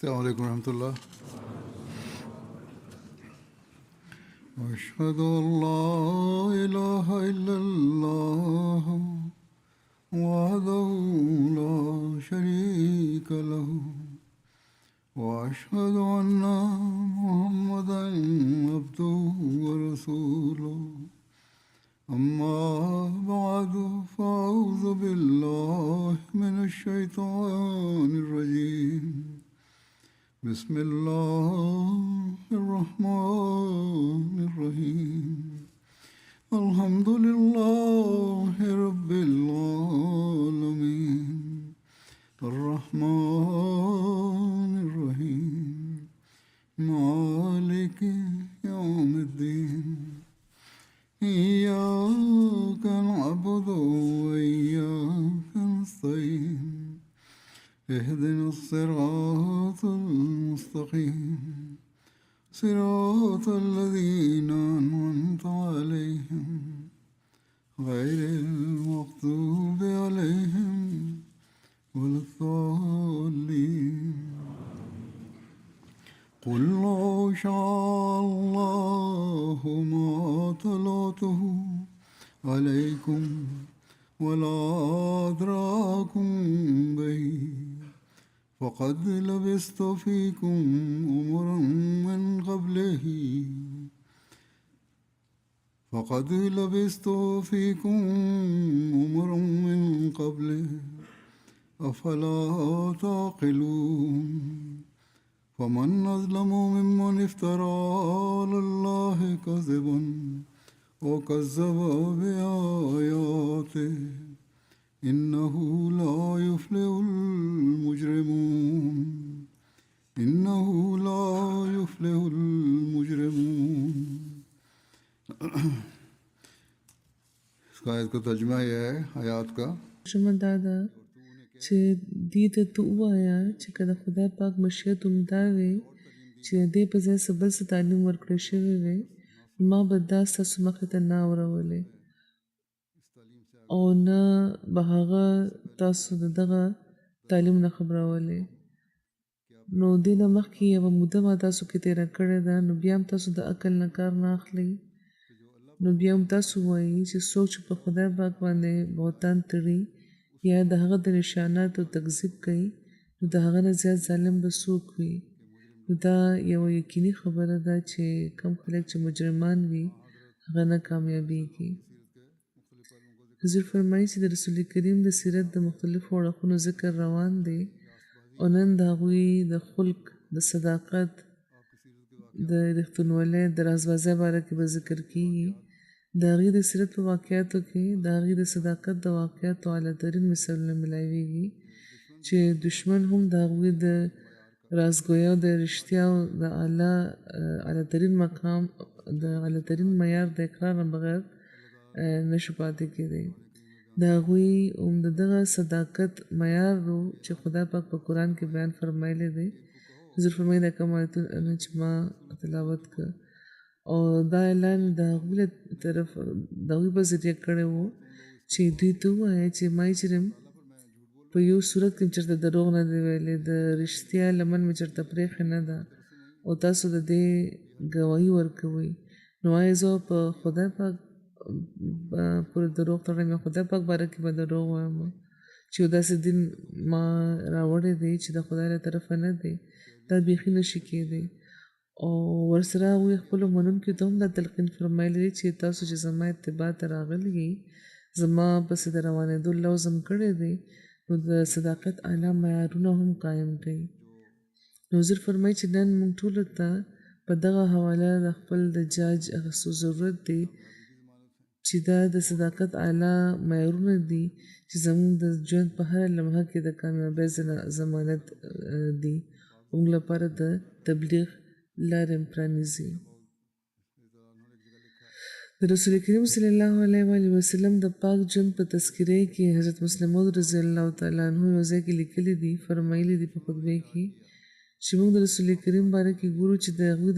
السلام عليكم ورحمة الله. أشهد أن لا إله إلا الله وحده لا شريك له وأشهد أن محمدا عبده ورسوله أما بعد فأعوذ بالله من الشيطان الرجيم. بسم الله الرحمن الرحيم. الحمد لله رب العالمين الرحمن الرحيم مالك يوم الدين إياك نعبد وإياك نستعين اهدنا الصراط المستقيم صراط الذين أنعمت عليهم غير المغضوب عليهم ولا الضالين. قل لو شاء الله ما تلوته عليكم ولا أدراكم به فقد لبثت فيكم أمرا من قبله أفلا تعقلون. فمن أظلم ممن افترى على الله كذبا وكذب بآياته إنه لا يفلح المجرمون. इसका आयत का तर्जुमा यह है आयात का شمن دا ده چې دې ته تو وایا چې کله خدای پاک مشیت دا وي چې دې په ځای سبل څه تعلیم ورکړی شوی وي ما به دا ستاسو مخې ته نه اورولې او نه به هغه تاسو دغه تعلیم نه خبرولې. نو دې نه مخکې یوه موده ما تاسو کې تېره کړې ده، نو بیا هم تاسو د عقل نه کار نه اخلئ. نو بیا هم تاسو وایي چې څوک چې په خدای پاک باندې بهتان تړي یا د هغه د نشاناتو تکذیب کوي نو د هغه نه زیات ظالم به څوک وي. نو دا یوه یقیني خبره ده چې کم خلک چې مجرمان وي هغه نه کامیابیږي. حضور فرمایي چې د رسول کریم د سیرت د مختلفو اړخونو ذکر روان دی او نن د هغوی د خلق، د صداقت، د رښتونولۍ، د رازبازۍ باره کې به ذکر کیږي. د هغې د سیرت په واقعاتو کې د هغې د صداقت د واقعاتو اعلیترین مثالونه ملاویږي چې دشمن هم د هغوی د رازګویۍ او د رښتیاو د اعلیترین مقام، د اعلیترین معیار د اقرار نه بغیر نشو پاتې کېدی. د هغوی هم د دغه صداقت معیار و چې خدای پاک په قرآن کې بیان فرمایلی دی. حضور فرمایي دا کوم آیتونه چې ما تلاوت کړ او دا اعلان د هغوی له طرف د هغوی په ذریعه کړی و چې دوی ته ووایه چې ما چېرې په یو صورت کې چېرته دروغ نه دی ویلی، د رښتیا لمن مې چېرته پرېښې نه ده او تاسو د دې ګواهي ورکوئ. نو آیا زه په خدای پاک پورې دروغ تړم یا خدای پاک باره کې به دروغ وایم چې یو داسې دین ما راوړی دی چې د خدای له طرفه نه دی؟ دا بیخي نشي کېدی. او ورسره هغوی خپلو منونکو ته هم دا تلقین فرمایلی دی چې تاسو چې زما اتباع ته راغلي یئ، زما پسې د روانېدو لوز هم کړی دی، نو د صداقت اعلی معیارونه هم قایم کړئ. نو حضور فرمایي چې نن موږ ټولو ته په دغه حواله د خپل د جاج اخیستو ضرورت دی چې دا د صداقت اعلی معیارونه دي چې زموږ د ژوند په هره لمحه کې د کامیابۍ ضمانت دي، موږ لپاره د تبلیغ لارې پرانیزي. د رسول کریم صلی الله علیه وسلم د پاک ژوند په تذکره کې حضرت مسلم موعود رضی الله تعالی عنہ یو ځای کې لیکلي دي، فرمایلي دي په خطبه کې چې موږ د رسول کریم باره کې ګورو چې د هغوی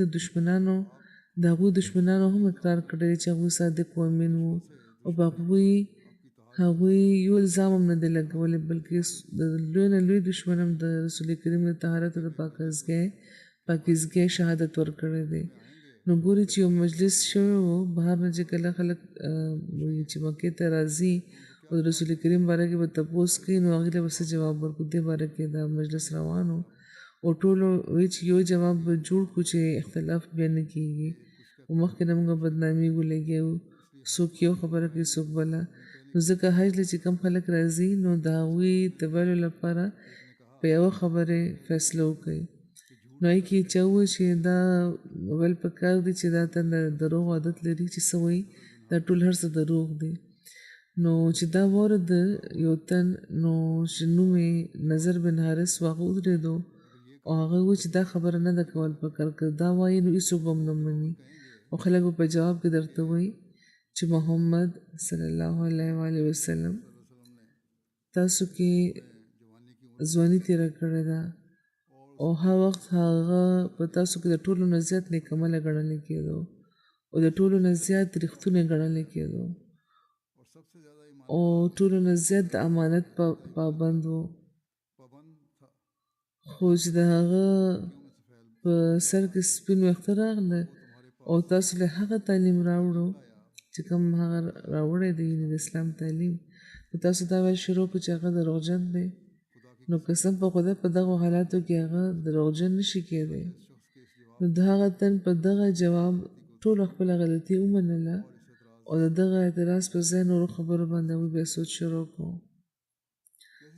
د هغوی دشمنانو هم اقرار کړی چې هغوی صادق و امین وو او په هغوی هغوی یو الزام هم نه دی لګولی بلکې د لوی نه لوی دشمن هم د رسول کریم د طهارت او د پاکیزګۍ شهادت ورکړی دی. نو ګوري چې یو مجلس شوی و بهر نه چې کله خلک وایي چې مکې ته راځي او د رسول کریم باره کې به تپوس کوي نو هغوی له به څه جواب ورکړو. دې باره کې دا مجلس روان و او ټولو وایي چې یو جواب به جوړ کړو چې اختلاف بیا نه کېږي او مخکې نه موږ بدنامي ولګوو څوک یو خبره کوي څوک بله. نو ځکه حج له چې کم خلک راځي نو د هغوی د ویلو لپاره په یوه خبرې فیصله وکړي. نو هغې کې چا وویل چې دا ویل پکار دي چې دا تن د دروغ عادت لري چې څه وایي دا ټول هر څه دروغ دی. نو چې دا واورېده یو تن نو چې نوم یې نظر بن حارث و هغه ودرېدو او هغه وویل چې دا خبره نه ده کول پکار که دا وایي نو هېڅوک به هم نه مني او خلک به په جواب کې درته وایي چې محمد صلی الله علیه وسلم تاسو کې ځواني تېره کړې ده او هر وخت هغه په تاسو کې د ټولو نه زیات نیکعمله ګڼلی کېدو او د ټولو نه زیات رښتونی ګڼلی کېدو او ټولو نه زیات د امانت پابند و. خو چې د هغه په سر کې سپین ویښته راغله او تاسو له هغه تعلیم راوړو چې کوم هغه راوړی دی یعنې د اسلام تعلیم نو تاسو دا ویل شروع کړو چې هغه دروغجن دی. نو قسم په خدای په دغو حالاتو کې هغه دروغجن نشي کېدی. نو د هغه تن په دغه جواب ټوله خپله غلطي ومنله او د دغه اعتراض پر ځای نورو خبرو باندې هغوی بیا سوچ شروع کړو.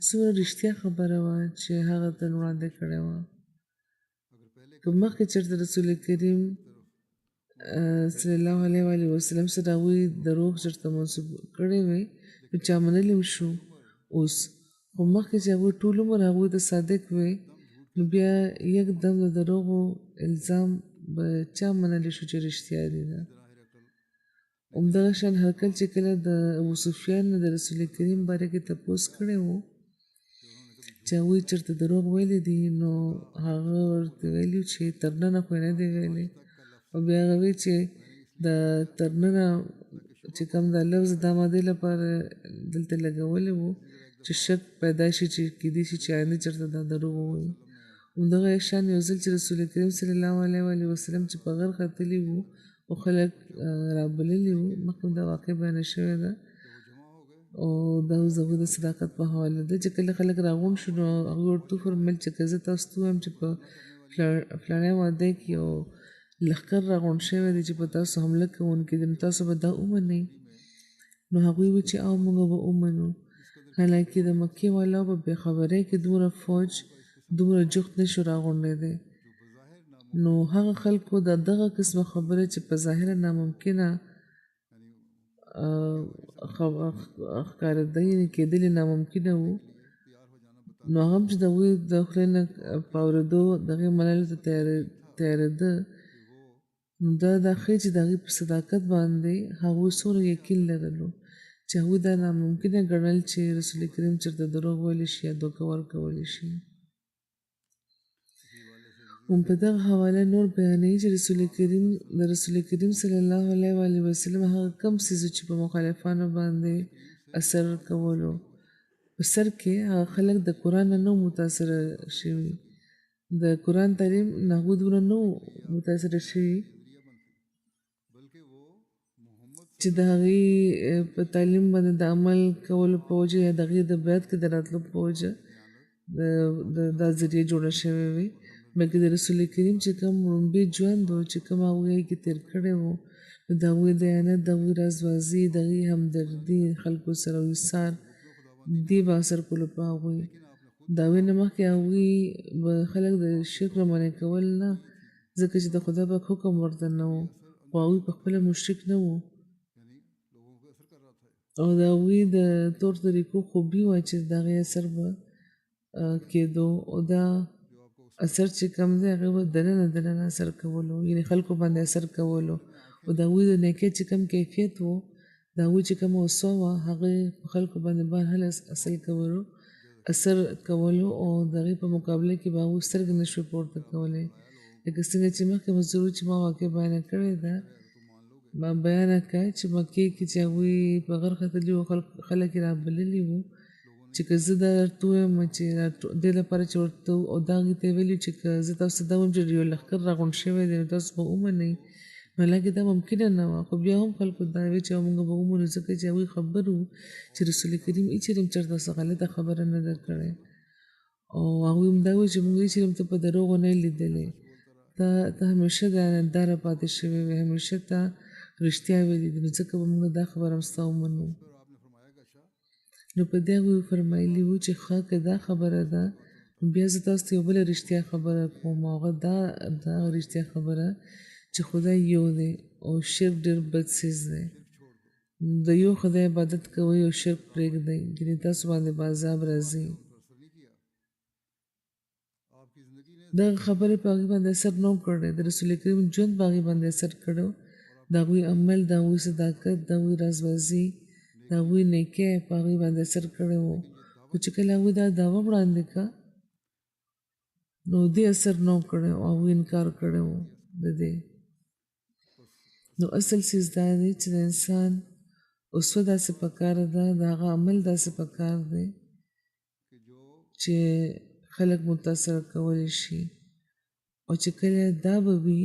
څومره رښتیا خبره وه چې هغه تن وړاندې کړې وه. که مخکې چېرته رسول کریم صلی الله علیه وسلم سره هغوی دروغ چېرته منسوب کړی وی نو چا منلی هم شو اوس. خو مخکې چې هغوی ټول عمر هغوی ته صادق وی نو بیا یکدم د دروغو الزام به چا منلی شو چې رښتیا دي ده. همدغه شان هرکل چې کله د ابوسفیان نه د رسول کریم باره کې تپوس کړی و چې هغوی چېرته دروغ ویلی دي نو هغه ورته ویلي چې تر ننه خو یې نه دی ویلی او بیا هغه وی چې د تر ننه چې کوم دا لفظ د امادې لپاره دلته لګولی و چې شک پیدا شي چې کیدای شي چې آینده چېرته دا دروغ ووایي. همدغه شان یو ځل چې رسول کریم صلی الله علیه وسلم چې په غر ختلي وو او خلک رابللي وو مخکې دا واقع بیانه شوې ده او دا اوس د هغوی د صداقت په حواله ده چې کله خلک راغونډ شو نو هغوی ورته وفرمیل چې که زه تاسو ته ووایم چې په فلانی واده کې یو لښکر راغونډ شوی دی چې په تاسو حمله کوونکی دی نو تاسو به دا ومنئ. نو هغوی وویل چې او موږ به ومنو. حالانکې د مکې والاو په بېخبرۍ کې دومره فوج دومره جغد نشو راغونډېدی. نو هغه خلکو د دغه قسمه خبرې چې په ظاهره ناممکنه ښکارېده یعنې کېدلې ناممکنه وو نو هغه هم چې د هغوی د خولې نه په اورېدو د هغې منلو ته تیارېده نو دا ښیي چې د هغوی په صداقت باندې هغوی څومره یقین لرلو چې هغوی دا ناممکنه ګڼل چې رسول کریم چېرته دروغ ویلی شي یا دوکه ورکولی شي. په دغه حواله نور بیانوي چې د رسول کریم صلی الله علیه وسلم هغه کم څیزو چې په مخالفانو باندې اثر کولو په سر کې هغه خلک د قرآن نه متاثره شوي د قرآن تعلیم نه هغوی دومره نه متاثره شوي چې د هغې په تعلیم باندې د عمل کولو په وجه یا د هغې د بیعت کې د راتلو په وجه دا ذریعه جوړه شوې وي بلکې د رسول کریم چې کوم لومبي ژوند و چې کوم هغوی کې تېر کړی و نو د هغوی دیانت د هغوی رازبازي د هغوی همدردي خلکو سره ویثار دې به اثر کولو په هغوی. د هغوی نه مخکې هغوی به خلک د شرک نه منع کول نه ځکه چې د خدای پاک حکم ورته نه و خو هغوی پخپله مشرک نه وو او د هغوی د طور طریقو خوبي وه چې د هغې اثر به کېدو او دا اثر چې کم دی هغې به دننه اثر کولو یعنې خلکو باندې اثر کولو او د هغوی د نیکۍ چې کم کیفیت و د هغوی چې کومه وسوه وه هغې په خلکو باندې بهرحال اثر کولو او د هغې په مقابله کې به هغوی سترګې نه شوی پورته کولی لکه څنګه چې مخکې مو ضرور چې ما واقع بیانه کړې ده ما بیان کړه چې مکې کې چې هغوی په غر ختلي وو خلک یې رابللي وو چې که زه دا درته ووایم چې دې لپاره چې ورته او دا هغې ته یې ویلي چې که زه تاسو ته دا ووایم چې یو لښکر راغونډ شوی دی نو تاسو به ومنئ نو حالانکې دا ممکنه نه وه خو بیا هم خلکو دا وی چې موږ به ومنو ځکه چې هغوی خبر وو چې رسول کریم هېچېرې چېرته څه غلطه خبره نه ده کړې او هغوی هم دا وایي چې موږ هېچېرې ته په دروغو نه لیدلی ته همیشه دیانتداره پاتې شوی وې همیشه ته رښتیا ویلي دي نو ځکه به موږ دا خبره هم ستا ومنو نو په دې هغوی فرمایلي وو چې ښه که دا خبره ده نو بیا زه تاسو ته یو بله رښتیا خبره کوم او هغه دا رښتیا خبره چې خدای یو دی او شرک ډېر بد څیز دی د یو خدای عبادت کوئ او شرک پرېږدئ یعنې تاسو باندې به عذاب راځي دغه خبرې په هغې باندې اثر نه و کړی د رسول کریم ژوند په هغې باندې اثر کړی د هغوی عمل د هغوی صداقت د هغوی رازبازي د هغوی نیکۍ په هغوی باندې اثر کړی و خو چې کله هغوی دا دعوه وړاندې کړه نو دې اثر نه و کړی او هغوی انکار کړی و د دې نو اصل څیز دا دی چې د انسان اسوه داسې پکار ده د هغه عمل داسې پکار دی چې خلک متاثر کولی شي او چې کله دا به وي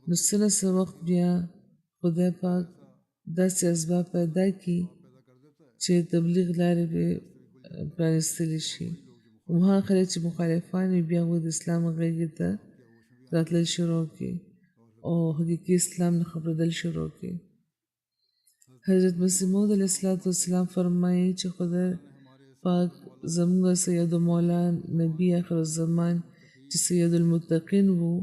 نو څه نه څه وخت بیا خدای پاک داسې اسباب پیدا کړي چې تبلیغ لارې پرې پرانیستلی شي هماغه خلک چې مخالفان وي بیا هغوی د اسلام غېږې ته راتلل شروع کړي او حقیقي اسلام نه خبرېدل شروع کړي حضرت مسیح موعود علیه السلام فرمایي چې خدای پاک زموږ سید مولا نبی آخر الزمان چې سید المتقین وو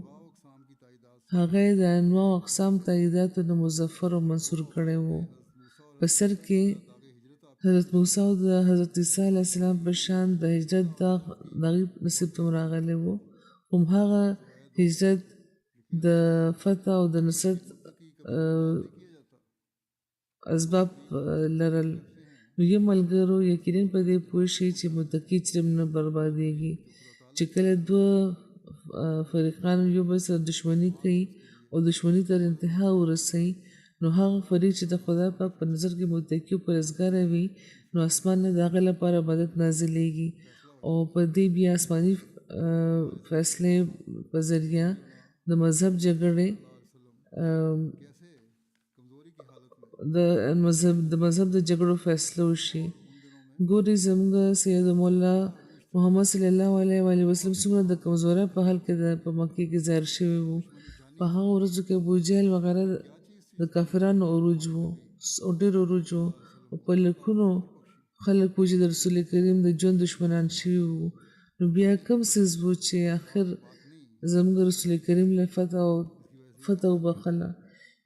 هغه د انواع اقسام تاییداتو نه مظفر او منصور کړی وو په سر کې حضرت موسی او د حضرت عیسی علیه السلام په شان د هجرت د هغې نصیب ته راغلی وو همهغه هجرت د فتح او د نصرت اسباب لرل نو یو ملګرو یقینا په دې پوه شي چې متقي چرم نه بربادېږي چې کله دوه فریقان یو بل سره دښمني کوي او دښمني تر انتها ورسوي نو هغه فریق چې د خدای پاک په نظر کې متقي او پرهیزګاره وي نو اسمان نه د هغه لپاره مدد نازلیږي او په دې بیا آسماني فیصلې په ذریعه د مذهب جګړې د مذهب د جګړو فیصله وشي ګوري زموږ سید مولا محمد صلی الله علیه و وسلم څومره د کمزورۍ په حال کې په مکې کې ظاهر شوي وو په هغه ورځو کې ابوجهل وغیره د کافرانو عروج وو او ډېر عروج وو او په لکونو خلک وو چې د رسول کریم د ژوند دشمنان شوي وو نو بیا کوم څیز وو چې آخر زموږ رسول کریم له فتح وبخله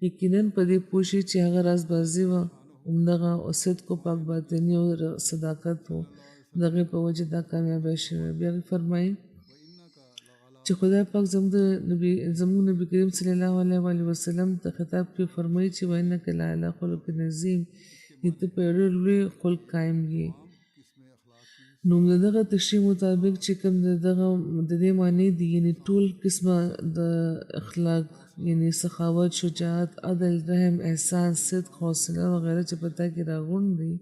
یقینا په دې پوه شي چې هغه رازبازي وه همدغه او صدق و پاک باطني او صداقت و د هغې په وجه دا کامیابی شوې بیا فرمایي چې خدای پاک زموږ نبي کریم صلی الله علیه وسلم ته خطاب کې فرمایي چې وانک لعلی خلق عظیم ته په ډېر لوی خلق قایم یې نو د دغه تشریح مطابق چې کوم د دې معنی دي یعنی ټول قسمه د اخلاق یعنی سخاوت شجاعت عدل رحم احسان صدق حوصله وغیره چې پتا کې راغونډ دي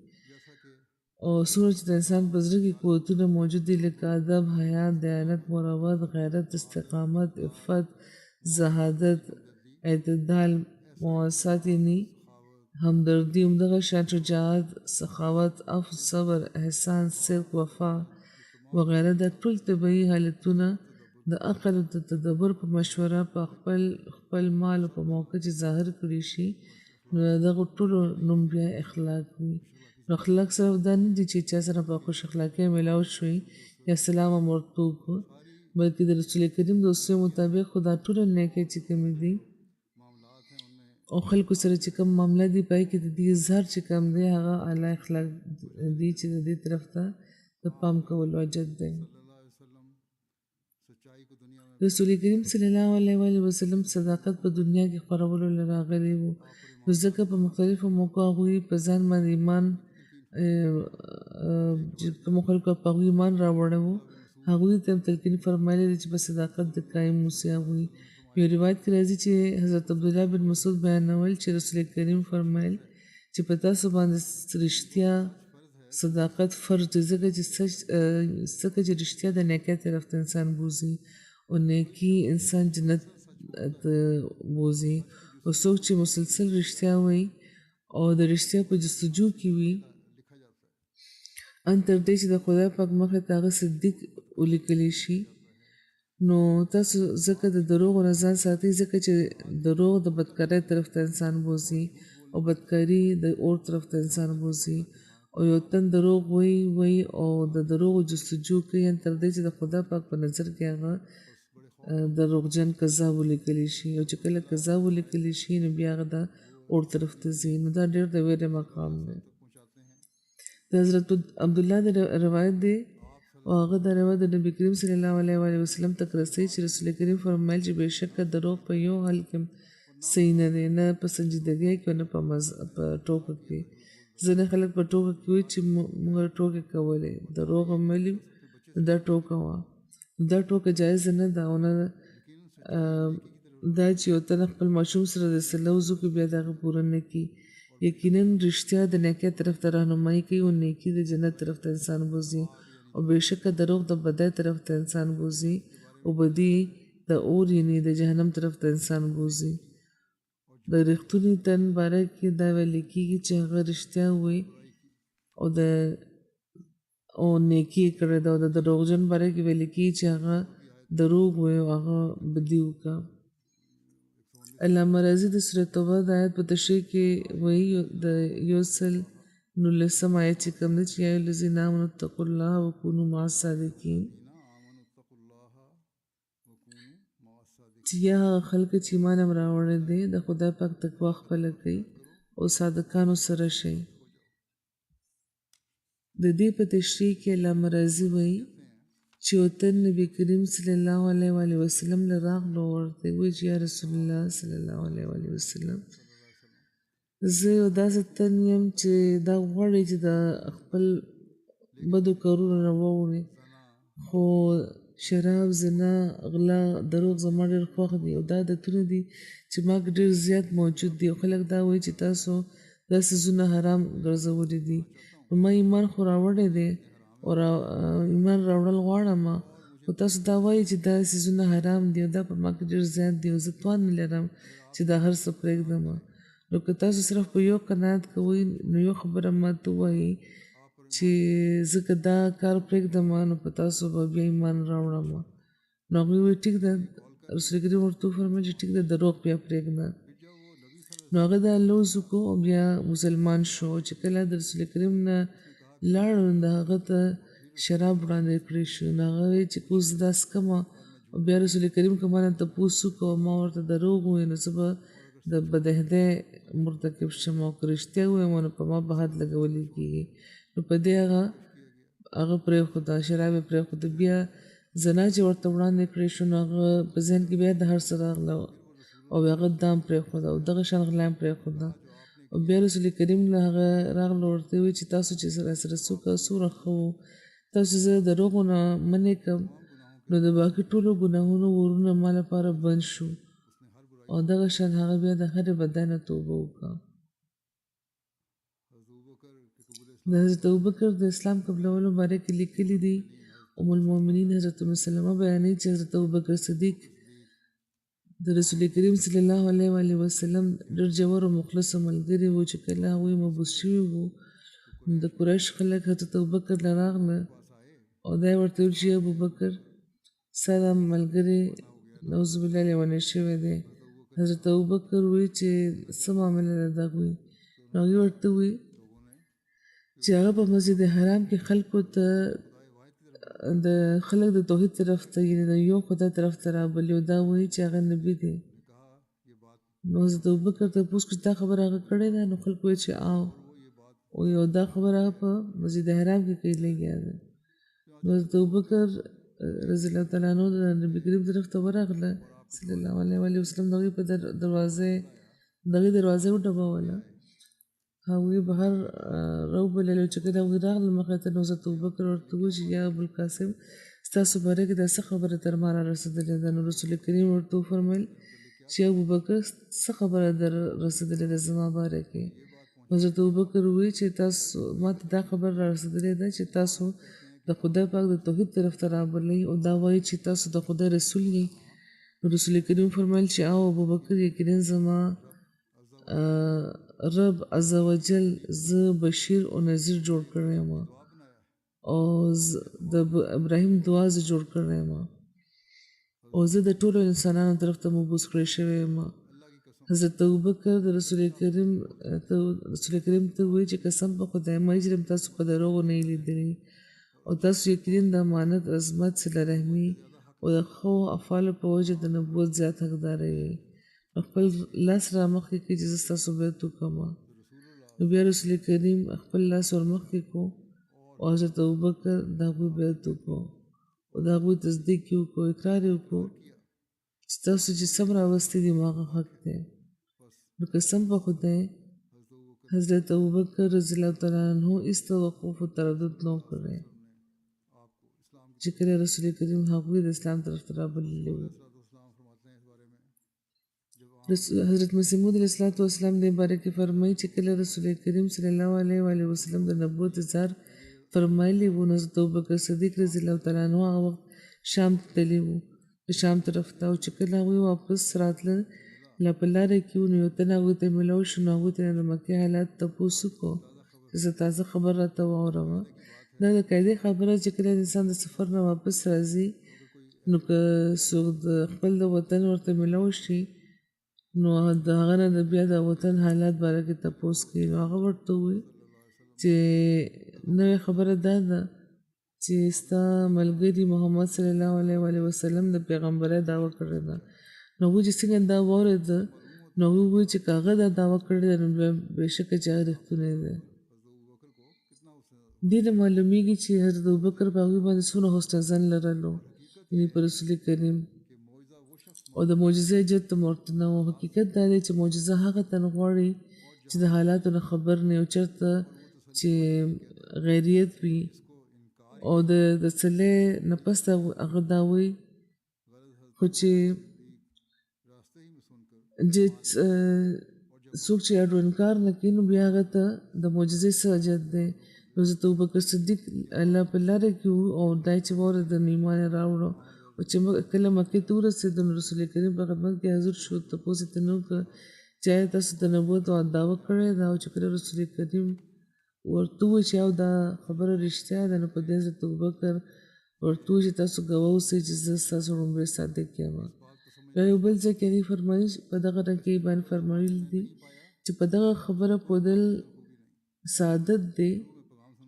او څومره چې د انسان په زړه کې قوتونه موجود دي لکه ادب حیا دیانت مروت غیرت استقامت عفت زهادت اعتدال مواسات یعنی همدردی همدغه شان شجاعت سخاوت عفو صبر احسان صدق وفا وغیره د ټول طبیعي حالتونه د عقل او د تدبر په مشوره په خپل مال او په موقع چې ظاهر کړي شي نو دغه ټولو نوم بیا اخلاق وي نو اخلاق صرف دا نه دي چې چا سره په خوش اخلاقۍ میلاو شوي یا سلام مرتوب بلکې د رسول کریم د اوصیو مطابق خو دا ټوله نیکۍ چې کومې دي او خلکو سره چې کوم معامله دي پای کې د دې اظهار چې کوم دی هغه اعلی اخلاق دي چې د دې طرف ته د پام کولو حاجت دی رسول کریم صلی الله علیه وسلم صداقت په دنیا کې خپرولو راغلی وو نو ځکه په مختلفو موقعو هغوی په ځان باندې ایمان چې کوم خلکو په هغوی ایمان راوړی وو هغوی ته تلقین فرمایلی دی چې په صداقت د قایم اوسئ هغوی یو روایت کې راځي چې حضرت عبدالله بن مسعود بیانول چې رسول کریم فرمایل چې په تاسو باندې رښتیا صداقت فرض دی ځکه چې رښتیا د نیکۍ طرف ته انسان بوزي او نیکي انسان جنت ته بوزي او څوک چې مسلسل رښتیا وایي او د رښتیا په جستجو کې وي ان تر دې چې د خدای پاک مخې ته هغه صدیق ولیکلی شي نو تاسو ځکه د دروغو نه ځان ساتئ ځکه چې دروغ د بدکارۍ طرف ته انسان بوزي او بدکاري د اور طرف ته انسان بوزي او یو تن دروغ وایي او د دروغو جستجو کوي تر دې چې د خدای پاک په نظر کې هغه دروغجن کذاب ولیکلی شي او چې کله کذاب ولیکلی شي نو بیا هغه د اور طرف ته ځي نو دا ډېر د ویرې مقام دی د حضرت عبدالله د روایت دی او هغه د روایت د نبی کریم صلی الله علیه وسلم تک رسي چې رسول کریم فرمایل چې بېشکه دروغ په یو حال کې صحیح نه دی نه په سنجیدګۍ کې نه په ټوکه کې ځینې خلک په ټوکه کې وایي چې موږ ټوکې کولې دروغ هم ویلي دا ټوکه وه دا ټوکه جایز نه ده او نه دا چې یو تن خپل ماشوم سره د صله وضو کې بیا د هغه پوره نه کړي یقینا رښتیا د نیکۍ طرف ته راهنمایي کوي او نیکي د جنت طرف ته انسان بوزي او بېشکه دروغ د بدۍ طرف ته انسان بوزي او بدي د اور یعنې د جهنم طرف ته انسان بوزي د رښتوني تن باره کې دا ویل کېږي چې هغه رښتیا وایي او نیکي یې کړې ده او د دروغجن باره کې ویل کېږي چې هغه دروغ وایي او هغه بدي وکړه علامه رازي د سورة توبه د آیت په تشریح کې وایي د 119 آیت چې کوم دی چې یا ایها الذین آمنوا اتقوا الله وکونوا مع الصادقین چې یا هغه خلک چې ایمان هم راوړی دی د خدای پاک تقوا خپله کوي او صادقانو سره شي د دې په تشریح کې علامه رازي وایي چې یو تن نبي کریم صلی الله علیه وسلم له راغلو ورته وایي چې یا رسول الله صلی الله علیه وسلم زه یو داسې تن یم چې دا غواړي چې د خپل بدو کارونو نه واوړي خو شراب زنا غلا دروغ زما ډېر خوښ دي او دا عادتونه دي چې ما کې ډېر زیات موجود دي او خلک دا وایي چې تاسو دا څیزونه حرام ګرځولي دي نو ما ایمان خو راوړی دی او ایمان راوړل غواړم خو تاسو دا وایي چې دا څیزونه حرام دي او دا په ما کې ډېر زیات دي او زه توان نه لرم چې دا هر څه پرېږدم نو که تاسو صرف په یو قناعت کوئ نو یو خبره ماته ووایي چې زه که دا کار پرېږدم نو په تاسو به بیا ایمان راوړم نو هغوی وایي ټیک ده رسول کریم ورته وفرمیل چې ټیک ده دروغ بیا پرېږده نو هغه دا لوز وکړو او بیا مسلمان شو چې کله د رسول کریم نه لاړو نو د هغه ته شراب وړاندې کړی شو نو هغه وایي چې اوس دا څکمه او بیا رسول کریم که ما نه تپوس وکړو ما ورته دروغ ووایي نو زه به د بدعهدۍ مرتکب شم او که رښتیا ووایم نو په ما به حد لګولی کېږي نو په دې هغه پرېښوده شراب یې پرېښوده بیا زنا چې ورته وړاندې کړی شو نو هغه په ذهن کې بیا د هر څه راغله او هغه دام پرېښوده او دغه شان غلا هم پرېښوده او بیا رسول کریم له هغه راغله ورته وایي چې تاسو چې راسره څومره ښه وو تاسو زه د دروغو نه منې کړم نو د باقي ټولو ګناهونو ورونه ما لپاره بند شو او دغه شان هغه بیا د هرې بدۍ نه توبه وکړه د حضرت ابوبکر د اسلام قبلولو باره کې لیکلي دي ام المؤمنین حضرت ام سلمه بیانوي چې حضرت ابوبکر صدیق د رسول کریم صلی الله علیه وسلم ډېر ژور او مخلص ملګری و چې کله هغوی مبعوث شوي وو د قریش خلک حضرت ابوبکر له راغله او دا یې ورته ویل چې ابوبکر ستا دا ملګری نعوذ بالله لیونی شوی دی حضرت ابوبکر وایي چې څه معامله ده د هغوی نو هغوی ورته وایي چې هغه په مسجد حرام کې خلکو ته د خلک د توحید طرف ته یعنې د یو خدای طرف ته رابلي او دا وایي چې هغه نبي دی نو حضرت ابوبکر تپوس کړي دا خبره هغه کړې ده نو خلکو وایي چې او یو دا خبره هغه په مسجد حرام کې کوي لګیا ده نو حضرت ابوبکر رضی الله تعالی عنه د نبي کریم طرف ته ورغله صلی الله علیه وسلم د هغوی په دروازه وډبوله هغوی بهر راوبللو چې کله هغوی راغلل مخې ته نو حضرت ابوبکر ورته وویل چې یا ابوالقاسم ستاسو باره کې دا څه خبره تر ما را رسېدلې ده؟ نو رسول کریم ورته وفرمیل چې ابوبکر څه خبره در رسېدلې ده زما باره کې؟ حضرت ابوبکر وویل چې تاسو ما ته دا خبر را رسېدلې ده چې تاسو د خدای پاک د توحید طرف ته رابلئ او دا وایي چې تاسو د خدای رسول یې. نو رسول کریم فرمایل چې او ابوبکر یقینا زما رب عزوجل زه بشیر او نذیر جوړ کړی یم او د ابراهیم دعا زه جوړ کړی یم او زه د ټولو انسانانو طرف ته مبعوث کړی شوی یم. حضرت ابوبکر د رسول کریم ته وایي چې قسم په خدای ما اجرم تاسو په دروغو نه لیدلی او تاسو یقینا د امانت عظمت صله رحمي او د ښو افعالو په وجه د نبوت زیات حقدار یې. خپل لاس را مخکې کړي چې زه ستاسو بیعت وکړم. نو بیا رسول کریم خپل لاس ور مخکې کړو او حضرت ابوبکر د هغوی بیعت وکړو او د هغوی تصدیق یې وکړو، اقرار یې وکړو چې تاسو چې سم راوستي دي هغه حق دی. نو قسم په خدای حضرت ابوبکر رضی الله تعالی عنہ هېڅ توقف او تردد نه و کړی چې کله رسول کریم هغوی د اسلام طرف ته رابللي وو. حضرت مسیح موعود علیه السلام دې باره کې فرمایي چې کله رسول کریم صلی الله علیه وسلم د نبوت اظهار فرمایلی وو نو حضرت ابوبکر صدیق رضی الله تعالی عنہ هغه وخت شام ته تللی وو، د شام طرف ته. او چې کله هغوی واپس راتله لا په لاره کې وو نو یو تن هغوی ته میلاو شو نو هغوی ته د مکې حالات تپوس وکړو چې څه تازه خبر راته واوروه. دا د قاعدې خبره چې کله انسان د سفر نه واپس راځي نو که څوک د خپل د وطن ورته میلاو شي نو د هغه نه د بیا د وطن حالات باره کې تپوس کوي. نو هغه ورته وویل چې نوې خبره دا ده چې ستا ملګري محمد صلی الله علیه وسلم د پیغمبرۍ دعوه کړې ده. نو هغوی چې څنګه دا واورېده نو هغوی وویل چې که هغه دا دعوه کړې ده نو بیا بېشکه چې هغه رښتونی دی. دې نه معلومیږي چې حضرت ابوبکر په هغوی باندې څومره حسن ظن لرلو یعنې په رسول کریم او د معجزې جد ته ورته نه و. حقیقت دا دی چې معجزه هغه تن غواړي چې د حالاتو نه خبر نه او چېرته چې غیریت وي او د صلې نه پس هغه دا وایي خو چې څوک چې اډو انکار نه کوي نو بیا هغه ته د معجزې څه حاجت دی. نو حضرت ابوبکر صدیق الله په لاره کې وو او دا چې واورېده نو ایمان یې راوړو. او چې کله مکې ته ورسېدو نو رسول کریم په خدمت کې حاضر شو. تپوس یې ترې وکړه چې آیا تاسو د نبوت دعوه کړې ده؟ او چې کله رسول کریم ورته وویل چې او دا خبره رښتیا ده نو په دې حضرت ابوبکر ورته وویل چې تاسو ګواه اوسئ چې زه ستاسو لومړی صادق یم. بیا یو بل ځای کې هغې فرمایي په دغه رنګ کې باندې فرمایلي دي چې په دغه خبره پوهېدل سعادت دی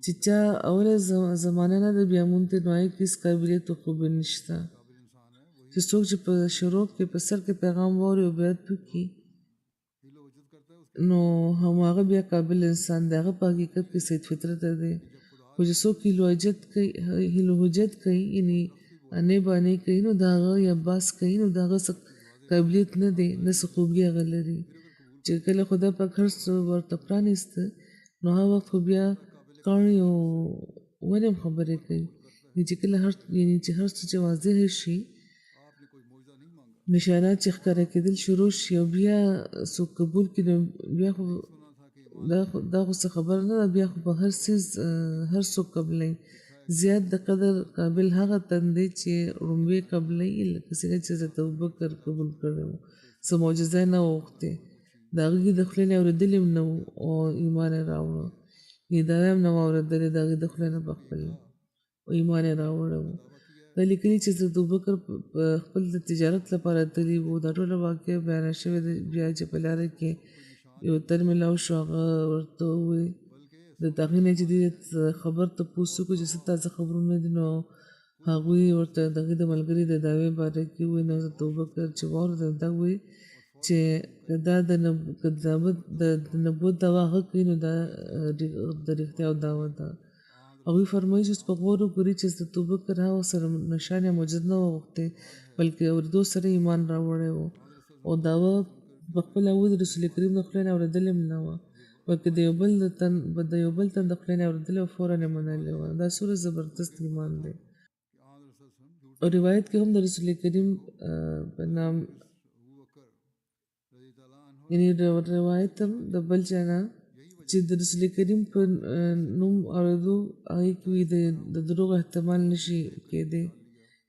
چې چا اوله زمانه نه ده بیا مونږ ته نو هغې کې هېڅ قابلیت او خوبي نشته چې څوک چې په شروع کې په سر کې پیغام واوري او بیعت وکړي نو هماغه بیا قابل انسان دی. هغه په حقیقت کې سید فطرت دی. خو چې څوک هیلو حجت کوي یعنې انې بانې کوي نو د هغه یا باس کوي نو د هغه څه قابلیت نه دی نه څه خوبي هغه لري. چې کله خدای پاک هر څه ورته پرانېسته نو هغه وخت خو بیا کاڼي او ونې هم خبرې کوي. چې کله چې هر څه چې واضح شي نشانات چې ښکاره کېدل شروع شي او بیا څوک قبول کړي نو بیا خو دا خو څه خبره نه ده. بیا خو په هر څیز هر څوک قبلوي. زیات د قدر قابل هغه تن دی چې لومړی قبلوي لکه څنګه چې حضرت ابوبکر قبول کړی و. څه معجزه یې نه وه غوښتې، د هغې د خولې نه اورېدلي هم نه وو او ایمان یې راوړه. هدایه هم نه وه اورېدلې د هغې د خولې نه په خپل او ایمان یې راوړی و. دا لیکلي چې حضرت ابوبکر خپل د تجارت لپاره تللي وو. دا ټوله واقعه بیانه شوې ده. بیا چې په لاره کې یو تن میلاو شو هغه ورته ووایي د هغې نه چې دې خبر تپوس وکړو چې څه تازه خبرونه دي نو هغوی ورته د هغې د ملګري د دعوې باره کې ووایي. نو حضرت ابوبکر چې واورېده دا وایي چې که دا د نبوت دعوه هغه کوي نو دا د رښتیاو دعوه ده. هغوی فرمایي چې په غور وګوري چې حضرت ابوبکر هغه سره نشان یا معجزه نه وه غوښتې بلکې اورېدو سره ایمان راوړی و او دعوه په خپله هغوی د رسول کریم د خولې نه اورېدلې هم نه وه بلکې د یو بل تن د خولې نه اورېدلې او فوراً یې منلې وه. دا څومره زبردست ایمان دی. او روایت کې هم د رسول کریم په نام یعنی روایت هم د بل چا نه چې د رسول کریم په نوم اورېدو هغې کې وي د دروغ احتمال نشي کېدی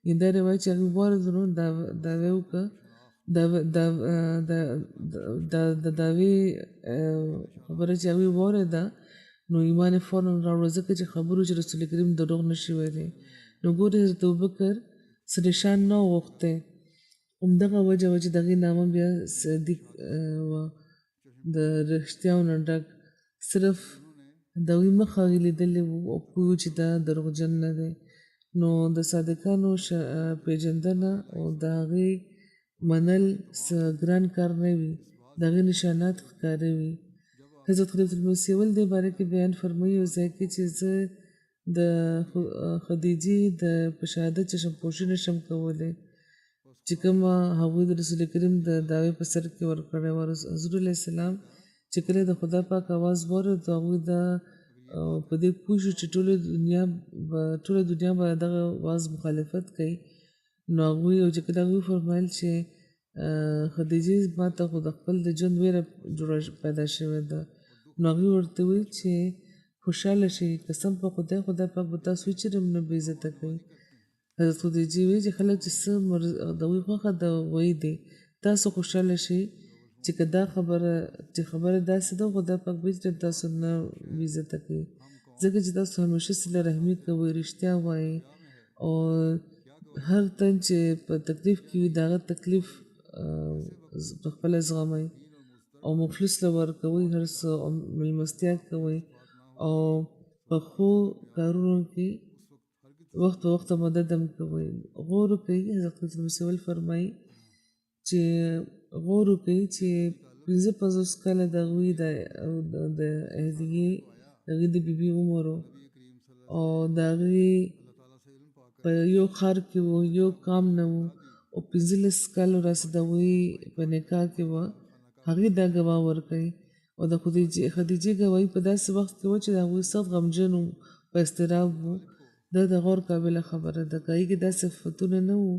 یعنې دا روایت چې هغې واورېدو نو دعوی وکړه د دعوې خبره چې هغوی واورېده نو ایمان یې فوراً راوړه ځکه چې خبرو چې رسول کریم دروغ نشي ویلی نو ګورې حضرت ابوبکر څه نشان نه غوښتی همدغه وجه وه چې د هغې نامه بیا صدیق وه د رښتیاو نه ډک صرف د هغوی مخ هغې لیدلی وو او پوه چې دا دروغجن نه دی نو د صادقانو پیژندنه او د هغې منل څه ګران کار نه وي د هغې نشانات ښکاره وي حضرت خلیفة المسیح اول دې باره کې بیان فرمایي یو ځای کې چې زه د خدیجې د په شهادت چشم پوشي نشم کولی چې کومه هغوی د رسول کریم د دعوې په سر کې ورکړی وه حضور علیه السلام چې کله د خدا پاک اواز واورېد هغوی په دې پوه شو چې ټوله دنیا به دغه اواز مخالفت کوي نو هغوی او چې کله هغوی فرمایل چې خدیجې ما ته خو د خپل د ژوند ویره پیدا شوې ده نو هغوی ورته وویل چې خوشحاله شئ قسم په خدای پاک به تاسو هېچېرې نه بې عزته کوي حضرت خدیجې وایي چې خلک چې څه د هغوی خوښه ده وایي دی تاسو خوشحاله شئ چې که دا خبره داسې ده خدای پاک به هېچېرې تاسو نه بې عزته کوي ځکه چې تاسو همیشه صله رحمي کوئ رښتیا وایئ او هر تن چې په تکلیف کې وي د هغه تکلیف په خپله زغمئ او مفلس له ورکوئ هر څه او مېلمستیا کوئ او په ښو کارونو کې وخت په وخت مدد هم کوئ غور وکړئ حضرت المسیح فرمایي چې غور وکړئ چې 55 کاله د هغوی د اهلیې د هغوی د بیبي عمر او د هغوی په یو ښار کې و یو قام نه و او 15 کالو راڅه د هغوی په نکاح کې وه هغې دا ګواه ورکوي او د خدیجې ګواهي په داسې وخت کې وه چې د هغوی سخت غمجن و په اضطراب و دا د غور قابله خبره ده که هغې کې داسې صفتونه نه وو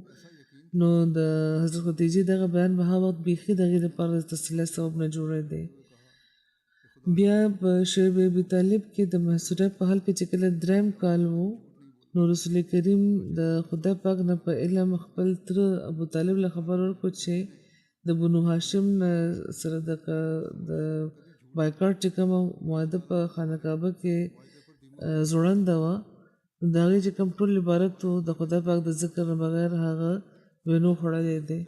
نو د حضرت خدیجې دغه بیان به هغه وخت بیخي د هغې لپاره د تسلیت سبب نه جوړېدی بیا په شعیب ابي طالب کې د محصوره په حال کې چې کله 3 کال و نو رسول کریم د خدای پاک نه په علم خپل تره ابو طالب له خبر ورکړو چې د بنو هاشم سره د بایکاټ چې کومه معاهده په خانه کعبه کې ځوړنده وه د هغې چې کوم ټول عبارت و د خدای پاک د ذکر نه بغیر هغه وینو خوړلی دی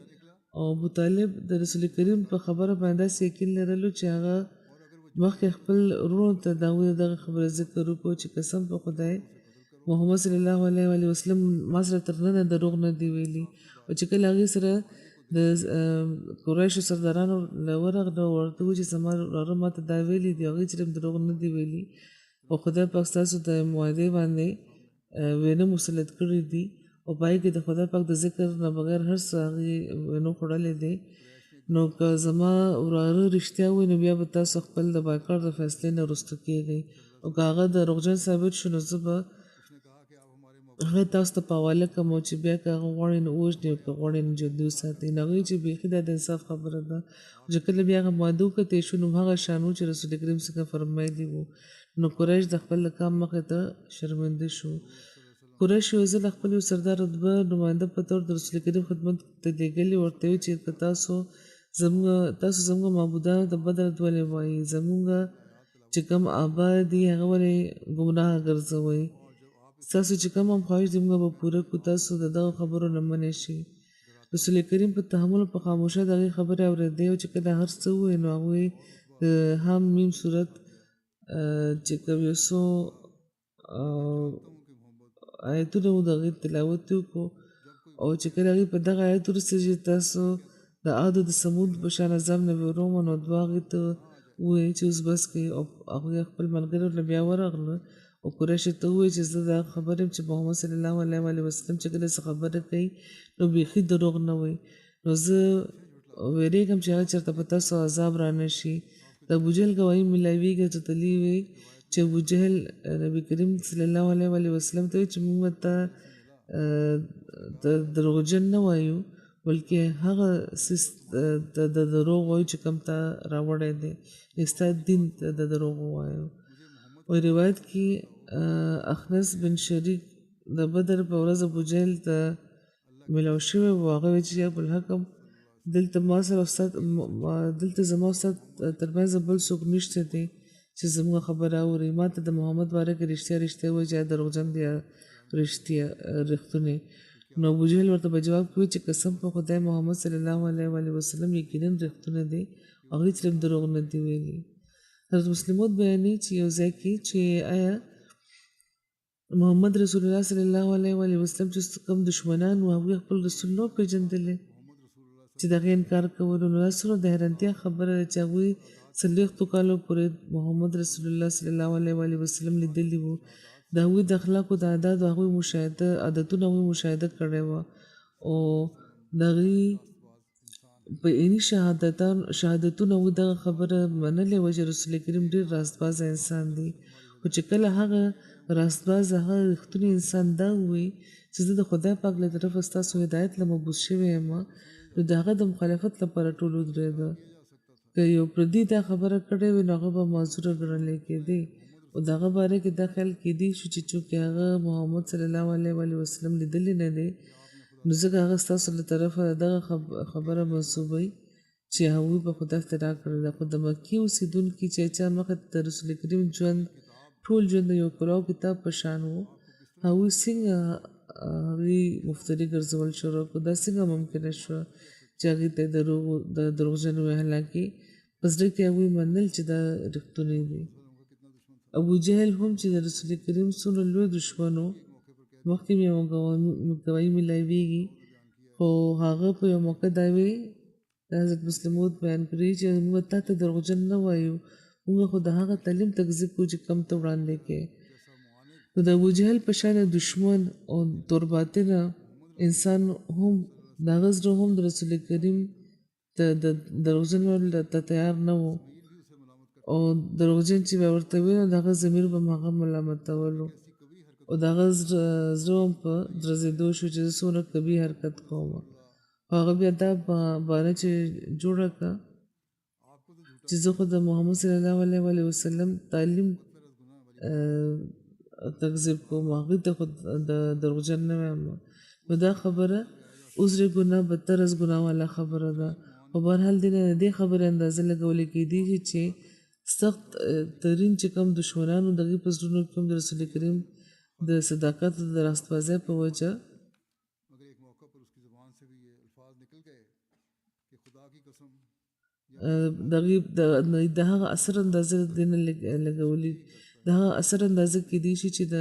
او ابو طالب د رسول کریم په خبره باندې داسې یقین لرلو چې هغه مخکې خپل وروڼو ته د هغوی دغه خبره ذکر وکړو چې قسم په خدای محمد صلی الله علیه وسلم ما سره تر ننه دروغ نه دی ویلي او چې کله هغې سره د قریشو سردارانو له ورغله ورته وویل چې زما وراره ما ته دا ویلي دي هغې چې دروغ نه دی ویلي او خدای پاک ستاسو د معاهدې باندې وینه مسلط کړي دي او په هغې کې د خدای پاک د ذکر نه بغیر هر څه هغې وینو خوړلی دی نو که زما وراره رښتیا ووایي نو بیا به تاسو خپل د بایکاټ د فیصلې نه وروسته کېږئ او که هغه دروغجن ثابت شو نو زه به هغه تاسو ته په حواله کړم او چې بیا که هغه غواړئ نو ووژنئ او که غواړئ نو ژوندي وساتئ نو هغوی چې بیخي دا د انصاف خبره ده چې کله بیا هغه معاهده وکتلی شو نو هغه شان و چې رسول کریم څخه فرمایلي وو نو قریش د خپل کام مخې ته شرمنده شو قریش یو ځل خپل یو سردار رتبه نماینده په طور د رسول کریم خدمت ته لېږلي ورته ویل چې که تاسو زموږ معبودانو ته بد رد ولې وایي زموږ چې کوم آباد دي هغه ولې ګمراه ګرځوئ ستاسو چې کوم هم خواهش دی موږ به پوره کړو تاسو د دغه خبرو نه منع شئ رسول کریم په تحمل په خاموشه د هغې خبرې اورېدې او چې کله هر څه ووایي نو هغوی د هم میم صورت چې کوم یو څو آیتونه و د هغې تلاوت یې وکړو او چې کله هغې په دغه آیت ورسېږي چې تاسو د عاد د ثمود په شان عذاب نه وېرومه نو دوه هغې ته ووایي چې اوس بس کوي او هغوی خپل ملګرو له بیا ورغله او قریشو ته ووایي چې زه دا خبر یم چې محمد صلی الله علیه وسلم چې کله څه خبره کوي نو بیخي دروغ نه وایي نو زه ویرېږم چې هغه چېرته په تاسو عذاب را نه شي د ابوجهل ګواهي میلاویږي ورته وی چې ابوجهل نبي کریم صلی الله علیه وسلم ته وایي چې موږ ته دروغجن نه وایو بلکې هغه سیس د دروغ وایو چې کوم ته راوړی دی ستا دین ته د دروغ وایو او روایت کې اخنس بن شریک د بدر په ورځ ابوجهل ته ملاو شوی و هغه وایي چې یا ابوالحکم دلته ما سره استاد دلته زما استاد ترمنځ بل څوک نشته دی چې زموږ خبره اوري ما ته د محمد باره کې رښتیا وایي چې دروغجن دی رښتونی نو ابوجهل ورته په جواب کې وایي چې قسم په خدای محمد صلی الله علیه وسلم یقینا رښتونه دی او هیڅ دروغ نه دی ویلي حضرت مسلمود بیانوي چې یو ځای کې چې آیا محمد رسول الله صلی الله علیه وسلم چې کوم دشمنان و هغوی خپل رسول نو پیژندلی چې دغه انکار کولو نو سره د حیرانتیا خبره ده چې هغوی څلوېښتو کالو پورې محمد رسول الله صلی الله علیه وسلم لیدلی وو د هغوی د اخلاقو د عاداتو هغوی عادتونه هغوی مشاهده کړی وه او د هغوی په عیني شهادتونه هغوی دغه خبره منلې وه چې رسول کریم ډېر راستبازه انسان دی خو چې کله هغه راستباز هغه رښتونی انسان دا ووایي چې زه د خدای پاک له طرفه ستاسو هدایت له مبعوث شوی یم نو د هغه د مخالفت لپاره ټول ودرېده که یو پردي دا خبره کړې وي نو هغه به معذوره ګڼلی کېدی او د هغه باره کې دا خیال کېدی شو چې چونکې هغه محمد صلی الله علیه وسلم لیدلی نه دی نو ځکه هغه ستاسو له طرفه دغه خبره منسوبوي چې هغوی به خدای افترا کړې ده خو د مکې اوسېدونکي چې چا مخې ته د رسول کریم ژوند ټول ژوند د یو کلاو کتاب په شان و هغوی څنګه هغوی مفتري ګرځول شروع کړو دا څنګه ممکنه شوه چې هغوی ته د دروغجن ووایي حالانکې په زړه کې هغوی منل چې دا رښتونی دی ابوجهل هم چې د رسول کریم څومره لوی دشمن و مخکې مې یوه ګواهي میلاویږي خو هغه په یو موقع دا وی د حضرت مسلمود بیان کړي چې موږ تا ته دروغجن نه وایو موږ خو د هغه تعلیم تکذیب کوو چې کم ته وړاندې کوي نو د ابوجهل په شان دشمن او تورباطنه انسان هم د هغه زړه هم د رسول کریم د دروغجن ویلو ته تیار نه و او دروغجن چې به ورته ویل د هغه ضمیر به هغه ملامتولو او د هغه زړه هم په درزېدو شو چې زه څومره کبي حرکت کوم هغه بیا دا باره چې جوړه کړه چې زه خو د محمد صلی الله علیه وسلم تعلیم تکذیب کوم هغوی ته خو د دروغجن نه وایم نو دا خبره عذر ګناه بدتر از ګناه والا خبره ده خو بهرحال دې خبرې اندازه لګولی کېدي چې سخت ترین چې کوم دشمنانو د هغوی په زړونو کې هم د رسول کریم د صداقت او د راستبازۍ په وجه د هغه اثر اندازه دینه لګولي د هغه اثر اندازه کېدی شي چې د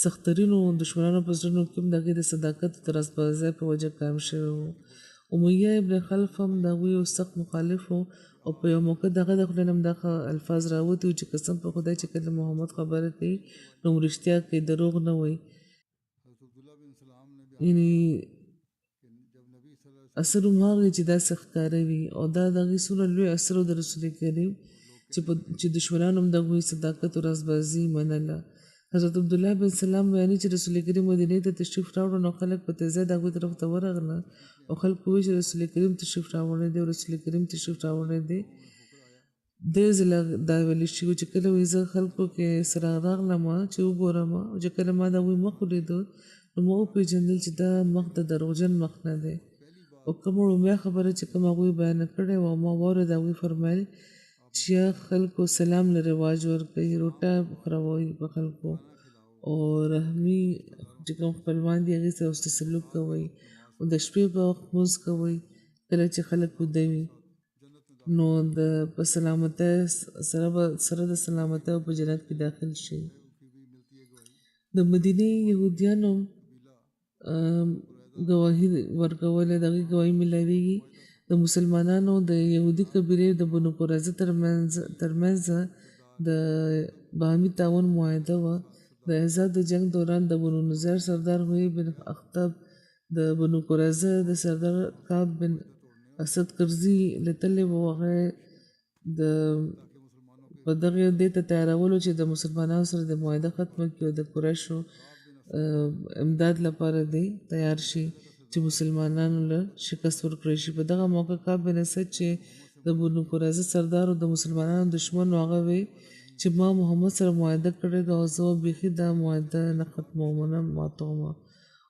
سخترینو دشمنانو په زړونو کې هم د هغوی د صداقت او د راستبازۍ په وجه قایم شوی و امیه ابن خلف هم د هغوی یو سخت مخالف و او په یو موقع دغه د خولې نه هم دغه الفاظ راوتي وو چې قسم په خدای چې کله محمد خبره کوي نو رښتیا کوي دروغ نه وایي یعنی اثر هم هغه چې دا ښکاروي او دا د هغې څومره لوی اثر و د رسول کریم چې دشمنانو هم د هغوی صداقت او رازبازي منله حضرت عبدالله بن سلام بیانوي چې رسول کریم مدینې ته تشریف راوړه نو خلک په تیزۍ د هغوی طرف ته ورغله او خلکو وویل چې رسول کریم تشریف راوړی دی او رسول کریم تشریف راوړی دی ډېر ځله دا ویلي شوي چې کله وایي زه خلکو کې سره راغلم چې وګورم او چې کله ما د هغوی مخ ولیدو نو ما وپېژندل چې دا مخ د دروغجن مخ نه دی او کومه لومړۍ خبره چې کوم هغوی بیان کړې وه ما واورېد هغوی فرمایل چې خلکو سلام له رواج ورکوي روټه خوروئ په خلکو او رحمي چې کوم خپلوان دي هغې سره ورته سلوک کوئ او د شپې په وخت لمونځ کوئ کله چې خلک ویده وي نو په سلامتۍ سره د سلامتۍ او په جنت کې داخل شي د مدینې یهودیانو ګواهي ورکوله د هغې ګواهي میلاویږي د مسلمانانو د یهودي قبیلې د بنو قریظه ترمنځ د باهمي تعاون معاهده وه د احزاب د جنگ دوران د بنو نظیر سردار حوی بن اخطب د بنو قریظه د سردار کعب بن اسد کرزي لیدلی و هغه په دغې دې ته تیارولو چې د مسلمانانو سره د معاهده ختمه کړي او د قریشو امداد لپاره دی تیار شي چې مسلمانانو له شکست ورکړی شي. په دغه موقع کعب بن اسد چې د بنو قریظه سردار او د مسلمانانو دشمن و، هغه وی چې ما محمد سره معاهده کړې ده او زه بیخي دا معاهده نه ختموم، نه ماتوم،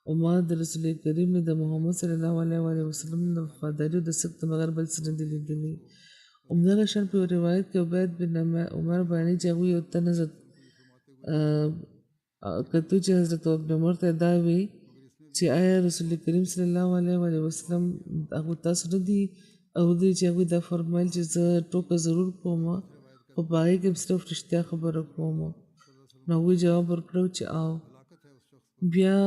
او ما د رسول کریم نه د محمد صلی الله علیه وسلم د وفاداري او د صدق د بغیر بل څه نه دي لیدلي. همدغه شان په یو روایت کې عبید بن عمر بیانوي چې هغوی یو تن حضرت کتو چې حضرت ابن عمر ته دا وی چې آیا رسول کریم صلی الله علیه وسلم هغه تاسو نه دي اورېدلي چې هغوی دا فرمایل چې زه ټوکه ضرور کوم خو په هغې کې صرف رښتیا خبره کوم. نو هغوی جواب ورکړو چې آو. بیا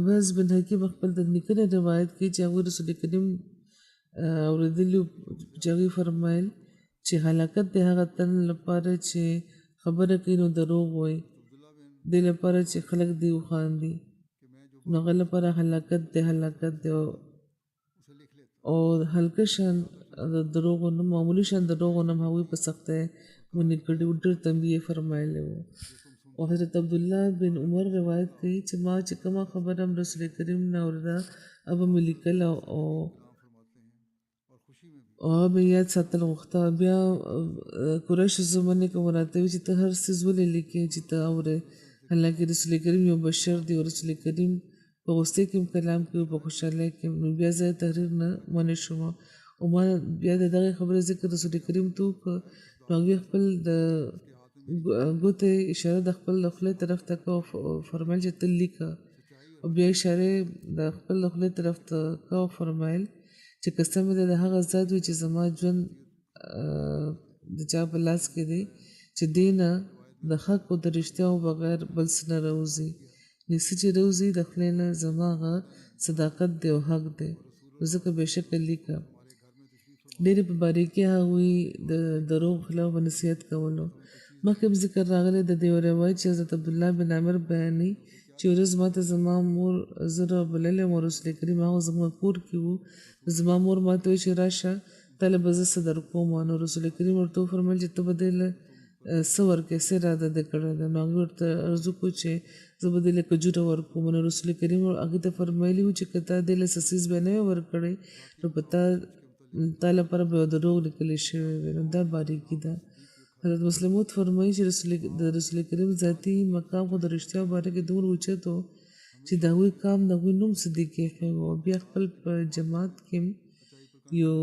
بس بن حکیم خپل د نیکه نه روایت کوي چې هغوی رسول کریم اورېدلي چې هغوی فرمایل چې هلاکت د هغه تن لپاره چې خبره کوي نو دروغ وایي، دې لپاره چې خلک دې وخاندي، نو هغه لپاره هلاکت دی. او هلکه شان د دروغو نه معمولي شان دروغو نه هغوی په سختۍ ونې کړي و، ډېر تنبیه فرمایلی و. او حضرت عبدالله بن عمر روایت کوي چې ما چې کومه خبره هم رسول کریم نه اورېده هغه مې لیکله او هغه مې یاد ساتل غوښته. بیا قریشو زمانې کوم راته وي چې ته هر څیز ولې لیکې چې ته اورې، حالانکې رسول کریم یو بشر دی او رسول کریم په غوسې کې هم کلام کوي، په خوشحالۍ کې. نو بیا زه تحریر نه منع شوم او ما بیا د دغې خبرې ذکر رسول کریم ته وکړ. نو هغوی خپل د ګوتې اشاره د خپل د خولې طرف ته کوه او فرمایل چې ته لیکه، او بیا اشارې د خپل د خولې طرف ته کوه فرمایل چې قسم دې د هغه ذات وي چې زما ژوند د چا په لاس کې دی چې دې نه د حق او د رښتیاو بغیر بل څه نه راوځي، نو څه چې راوځي د خولې نه زما هغه صداقت دی او حق دی، نو ځکه بېشکه لیکه. ډېرې په باریکۍ هغوی د دروغ خلاف نصیحت کولو. مخکې هم ذکر راغلی د دې روایت چې حضرت عبدالله بن عمر بیانوي چې ورځ ما ته زما مور زه رابللی وم او رسول کریم هغه زما کور کې و. زما مور ما ته وایي چې راشه تا له به زه څه درکوم. نو رسول کریم ورته وفرمیل چې ته به دې له څه ورکوې، څه اراده دې کړې ده. نو هغوی ورته عرض وکړو چې زه به دې له کجوره ورکوم. نو رسول کریم هغې ته فرمایلي وو چې که تا دې له څه څیز به نه وی ورکړی نو په تا لپاره به یو دروغ لیکلی شوی وی. نو دا باریکي ده. حضرت مسلمود فرمایي چې د رسول کریم ذاتي مقام خو د رښتیاو باره کې دومره اوچت و چې د هغوی کام د هغوی نوم صدیق ایښی و. بیا خپل په جماعت کې یو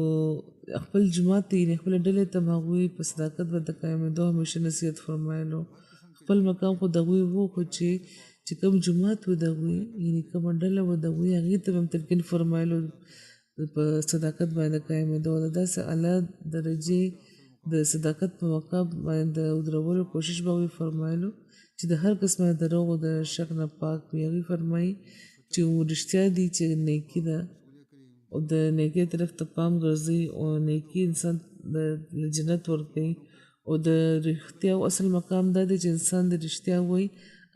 خپل جماعت ته یعنې خپلې ډلې ته هم هغوی په صداقت باندې قایمېدو همیشه نصیحت فرمایلو. خپل مقام خو د هغوی و خو چې کوم جماعت و د هغوی یعنې کومه ډله و د هغوی هغې ته به هم تلقین فرمایلو په صداقت باندې قایمېدو. د داسې اعلی درجې د صداقت په مقام باندې د ودرولو کوشش به هغوی فرمایلو چې د هر قسمه دروغ او د شک نه پاک وي. هغوی فرمایي چې رښتیا دي چې نیکي ده او د نیکۍ طرف ته پام ګرځي او نیکي انسان د جنت ورکوي. او د رښتیا او اصل مقام دا دی چې انسان د رښتیا وایي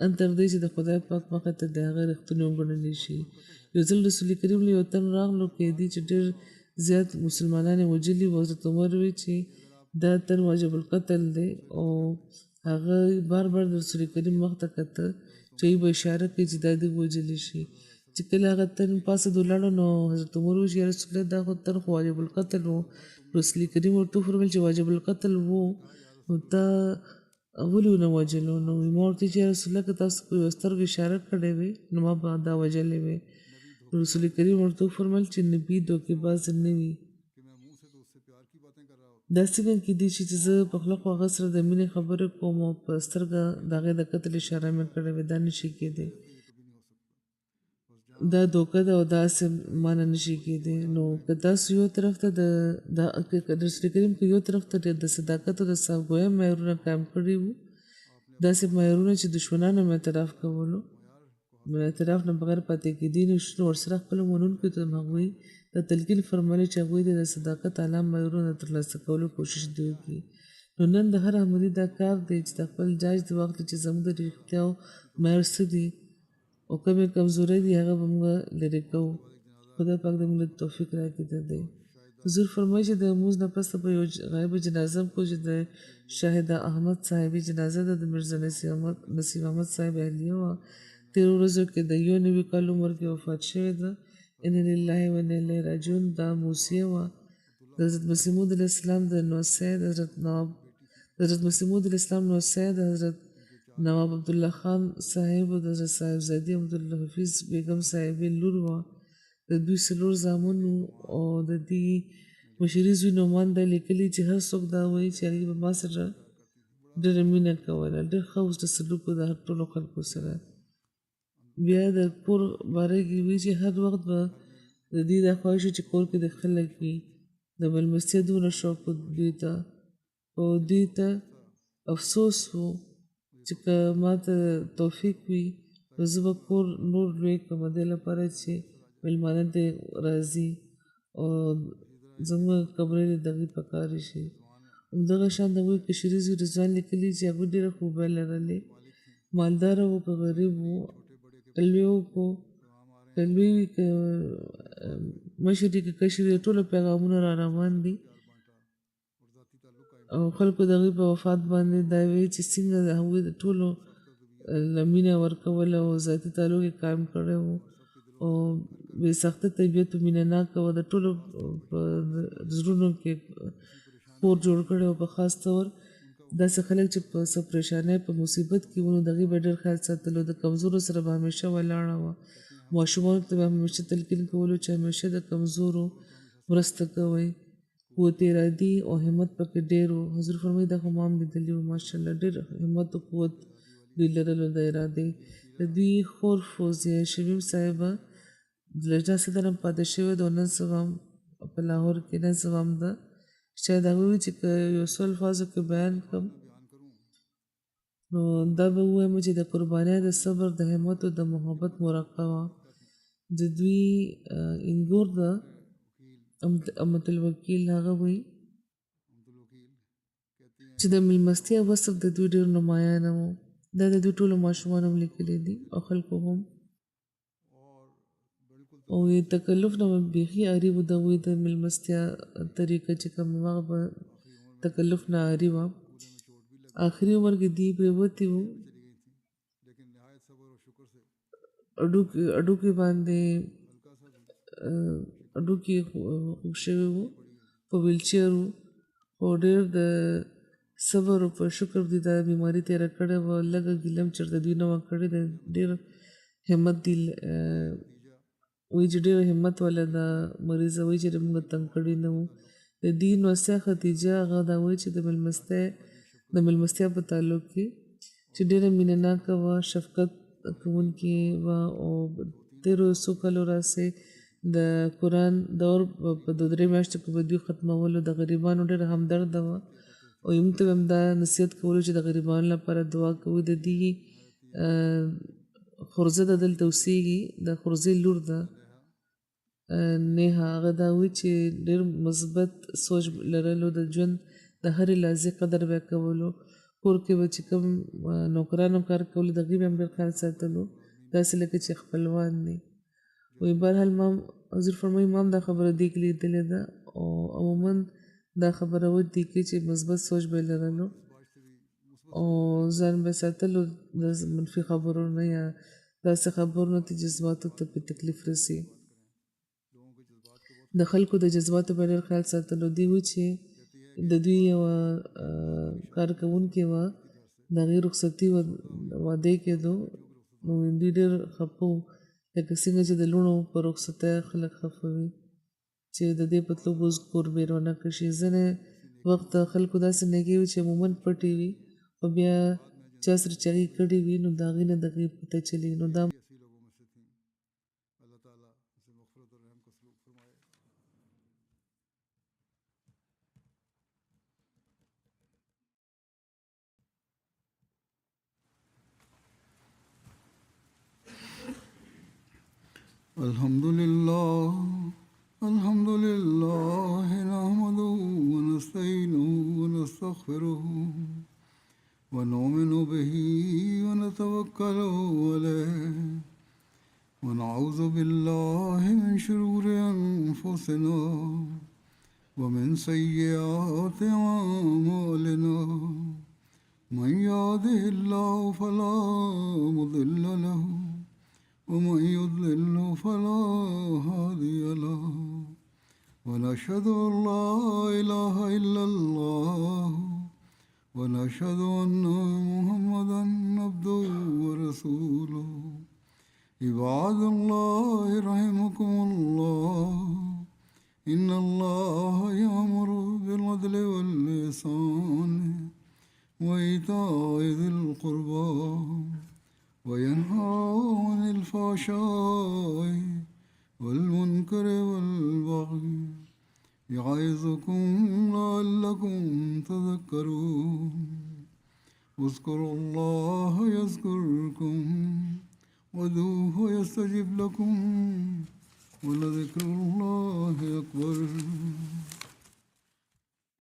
ان تر دې چې د خدای پاک مخې ته د هغه رښتونی وګڼلی شي. یو ځل رسول کریم له یو تن راغلو قیدي چې ډېر زیات مسلمانان یې وژلي وو. حضرت عمر وی چې دا تن واجب القتل دی او هغه بار بار د رسول کریم مخ ته کتل چې یې به اشاره کوي چې دا دې ووژلی شي. چې کله هغه تن پاسه د ولاړو نو حضرت عمر وویل چې یا رسول الله دا خو تن خو واجب القتل و. رسول کریم ورته وفرمیل چې واجب القتل و نو تا ولې ونه وژلو؟ نو ما ورته چې یا رسول الله که تاسو په یوه سترګو اشاره کړې وې نو ما به دا وژلې وې. رسول کریم ورته وفرمیل چې نبي دوکېباز نه وي. داسې څنګه کیدای شي چې زه په خوله خو هغه سره د مینې خبرې کوم او په سترګه د هغې د قتل اشاره مې کړې وې، دا نشي کیدی، دا دوکه ده او داسې معنی نشي کیدی. نو که تاسو یو طرف ته د رسول کریم که یو طرف ته د صداقت او د صافګویم معیارونه قایم کړي وو، داسې معیارونه چې دشمنانو هم اعتراف کولو، نو اعتراف نه بغیر پاتې کیدی نشو. ورسره خپلو منونکو ته هم هغوی د تلقین فرمایلي چې هغوی د صداقت اعلی معیارونه ترلاسه کولو کوشش دې وکړي. نو نن د هر احمدي دا کار دی چې د خپل جاج د وخت چې زموږ د رښتیاو معیار څه دي او کومې کمزورۍ دي هغه به موږ لرې کوو. خدای پاک دې موږ له توفیق راکړي. د حضور فرمایي چې د لمونځ نه پس به یو غایبه جنازه کو چې د شاهده احمد صاحبي جنازه ده د میرزا نصیب احمد صاحب اهلیه وه. تېرو ورځو کې د 91 کال عمر کې وفات شوې ده. ان لله و انا الیه راجعون. دا موسیه وه د حضرت مسیح موعود علیه السلام د نوسی د حضرت مسیح موعود علیه السلام نوسی د حضرت نواب عبدالله خان صاحب او د حضرت صاحبزادي عبدالحفیظ بیګم صاحبې لور وه. د دوی 4 زامن وو او د دې مشري زوی نعمان دا لیکلي چې هر څوک دا وایي چې هغې به ما سره ډېره مینه کوله، ډېر ښه اوس د سلوک د هر ټولو خلکو سره. بیا د کور باره کې وایي چې هر وخت به د دې دا خواهش و چې کور کې د خلک وي، د مېلمستیا دومره شوق و دوی ته. او دوی ته افسوس و چې که ما ته توفیق وي نو زه به کور نور لوی کړم د دې لپاره چې مېلمانه دې راځي او زموږ کمرې دې دغې په کار شي. همدغه شان د هغوی کشري زوی رضوان لیکلي چې هغوی ډېره خوبۍ لرلې، مالداره و که غریب و، که لوی و که لوی وي که مشر وي که کشر وي، ټولو پیغامونه را روان دي. او خلکو د هغوی په وفات باندې دا وایي چې څنګه د هغوی د ټولو له مینه ورکوله او ذاتي تعلق یې قایم کړی و او بې سخته طبیعت و مینه ناکه و، د ټولو په زړونو کې کور جوړ کړی و. په خاص طور داسې خلک چې په څه پریشانۍ په مصیبت کې وو نو د هغې به ډېر خیال ساتلو. د کمزورو سره به همیشه ولاړه وه، ماشومانو ته به همیشه تلقین کولو چې همیشه د کمزورو مرسته کوئ. قوت ارادي او همت پکې ډېر و. حضور فرمایي دا خو ما هم لیدلي وو ماشاءالله ډېر همت او قوت دوی لرلو د ارادې. د دوی خور فوزیه شمیم صاحبه د لجنا صدر هم پاتې شوې ده او نن سبا هم په لاهور کې نن سبا هم ده. شاید هغوی وي چې که یو څو الفاظو کې بیان کړم نو دا به ووایم چې د قربانۍ د صبر د همت او د محبت مرقه وه. د دوی انګور ده امت الوکیل هغه وایي چې د میلمستیا وصف د دوی ډېر نمایانه و. دا د دوی ټولو ماشومان هم لیکلي دي او خلکو هم. او تکلف نه به بیخي عاري و د هغوی د میلمستیا طریقه چې کوم هغه به تکلف نه عاري وه. آخري عمر کې دی پرېوتي وو، اډوکي باندې اډوکي خوږ شوي وو، په ویلچیر وو، خو ډېر د صبر او په شکر دوی دا بیماري تېره کړې وه. لږه ګیله هم چېرته دوی نه وه کړې. د ډېر همت دي وایي چې ډېره همت والا دا مریضه وایي چې موږ تنګ کړي نه وو. د دې نوسیه ختیجه هغه دا وایي چې د میلمستیا په تعلق کې چې ډېره مینه ناکه وه، شفقت کوونکې وه او تېرو څو کالو راځې د قرآن دور په 2-3 میاشتو کې به دوی ختمولو. د غریبانو ډېره همدرده وه او موږ ته به هم دا نصیحت کولو چې د غریبانو لپاره دعا کوو. د دې خورزه ده دلته اوسېږي، د خورزې لور ده نیها. هغه دا وایي چې ډېر مثبت سوچ لرلو، د ژوند د هرې لحظې قدر به کولو. کور کې به چې کوم نوکرانو کار کولو د هغې به هم ډېر خیال ساتلو، داسې لکه چې خپلوان دي. وایي بهرحال ما حضور فرمایي ما هم دا خبره دې کې لیدلې ده او عموما دا خبره ودې کې چې مثبت سوچ به یې لرلو او ځان به یې ساتلو د منفي خبرو نه یا داسې خبرو نه چې جذباتو ته په تکلیف رسي. د خلکو د جذباتو به ډېر خیال ساتلو. دوی وایي چې د دوی یوه کارکوونکې وه، د هغې رخصتي وه، واده یې کېدو نو دوی ډېر خفه وو، لکه څنګه چې د لوڼو په رخصتۍ خلک خفه وي چې د دې په تلو به کور بې رونقه شي. ځینې وخت خلکو داسې نیکۍ وي چې عموما پټې وي او بیا چا سره چې هغې کړې وي نو د هغې نه د هغې پته چلېږي. نو دا الحمد لله نحمده ونستعينه ونستغفره ونؤمن به ونتوكل عليه ونعوذ بالله من شرور أنفسنا ومن سيئات أعمالنا من يهده الله فلا مضل له ومن يضلل فلا هادي له ونشهد أن لا إله إلا الله ونشهد أن محمدا عبده ورسوله عباد الله رحمكم الله إن الله يأمر بالعدل والإحسان وإيتاء ذي القربى وينهى عن الفحشاء والمنكر والبغي يعظكم لعلكم تذكرون اذكروا الله يذكركم وادعوه يستجب لكم ولذكر الله أكبر